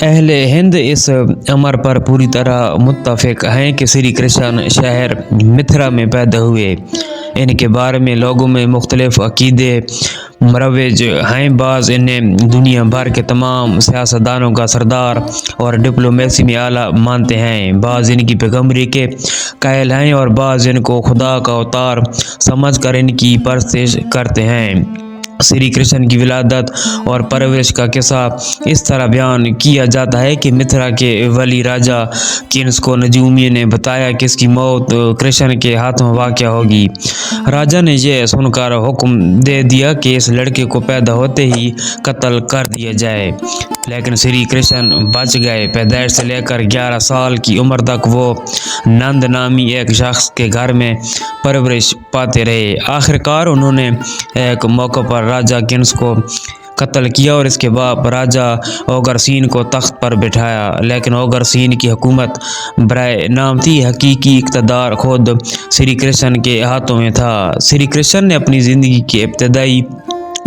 اہل ہند اس امر پر پوری طرح متفق ہیں کہ شری کرشن شہر متھرا میں پیدا ہوئے۔ ان کے بارے میں لوگوں میں مختلف عقیدے مروج ہیں۔ بعض انہیں دنیا بھر کے تمام سیاستدانوں کا سردار اور ڈپلومیسی میں اعلیٰ مانتے ہیں، بعض ان کی پیغمبری کے قائل ہیں اور بعض ان کو خدا کا اوتار سمجھ کر ان کی پرستش کرتے ہیں۔ شری کرشن کی ولادت اور پرورش کا قصہ اس طرح بیان کیا جاتا ہے کہ متھرا کے ولی راجا کنس کو نجومی نے بتایا کہ اس کی موت کرشن کے ہاتھوں واقع ہوگی۔ راجا نے یہ سن کر حکم دے دیا کہ اس لڑکے کو پیدا ہوتے ہی قتل کر دیا جائے، لیکن شری کرشن بچ گئے۔ پیدائش سے لے کر 11 سال کی عمر تک وہ نند نامی ایک شخص کے گھر میں پرورش پاتے رہے۔ آخرکار انہوں نے ایک موقع پر راجا کنس کو قتل کیا اور اس کے باپ راجا اوگرسین کو تخت پر بٹھایا، لیکن اوگرسین کی حکومت برائے نام تھی، حقیقی اقتدار خود شری کرشن کے ہاتھوں میں تھا۔ شری کرشن نے اپنی زندگی کے ابتدائی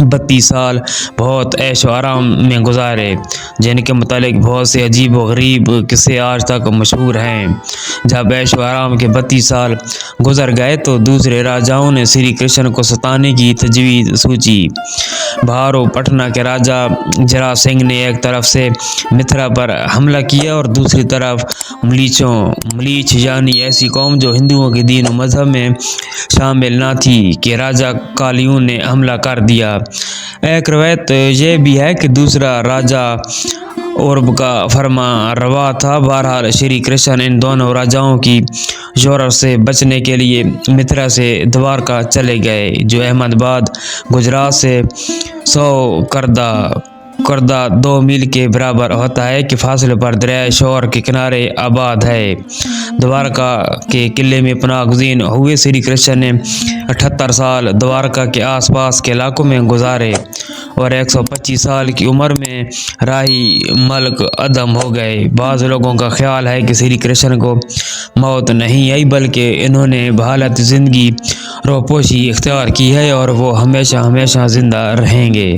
32 سال بہت عیش و آرام میں گزارے، جن کے متعلق بہت سے عجیب و غریب قصے آج تک مشہور ہیں۔ جب عیش و آرام کے 32 سال گزر گئے تو دوسرے راجاؤں نے شری کرشن کو ستانے کی تجویز سوچی۔ بہارو پٹنا کے راجا جرا سنگھ نے ایک طرف سے متھرا پر حملہ کیا اور دوسری طرف ملیچ یعنی ایسی قوم جو ہندوؤں کے دین و مذہب میں شامل نہ تھی کے راجا کالیوں نے حملہ کر دیا۔ ایک روایت یہ بھی ہے کہ دوسرا راجا اورب کا فرما روا تھا۔ بہرحال شری کرشن ان دونوں راجاؤں کی شرار سے بچنے کے لیے متھرا سے دوارکا چلے گئے، جو احمد آباد گجرات سے 100 کردہ 2 میل کے برابر ہوتا ہے کے فاصلے پر دریائے شور کے کنارے آباد ہے۔ دوارکا کے قلعے میں پناہ گزین ہوئے شری کرشن نے 78 سال دوارکا کے آس پاس کے علاقوں میں گزارے اور 125 سال کی عمر میں راہی ملک عدم ہو گئے۔ بعض لوگوں کا خیال ہے کہ شری کرشن کو موت نہیں آئی بلکہ انہوں نے بحالت زندگی روح پوشی اختیار کی ہے اور وہ ہمیشہ زندہ رہیں گے۔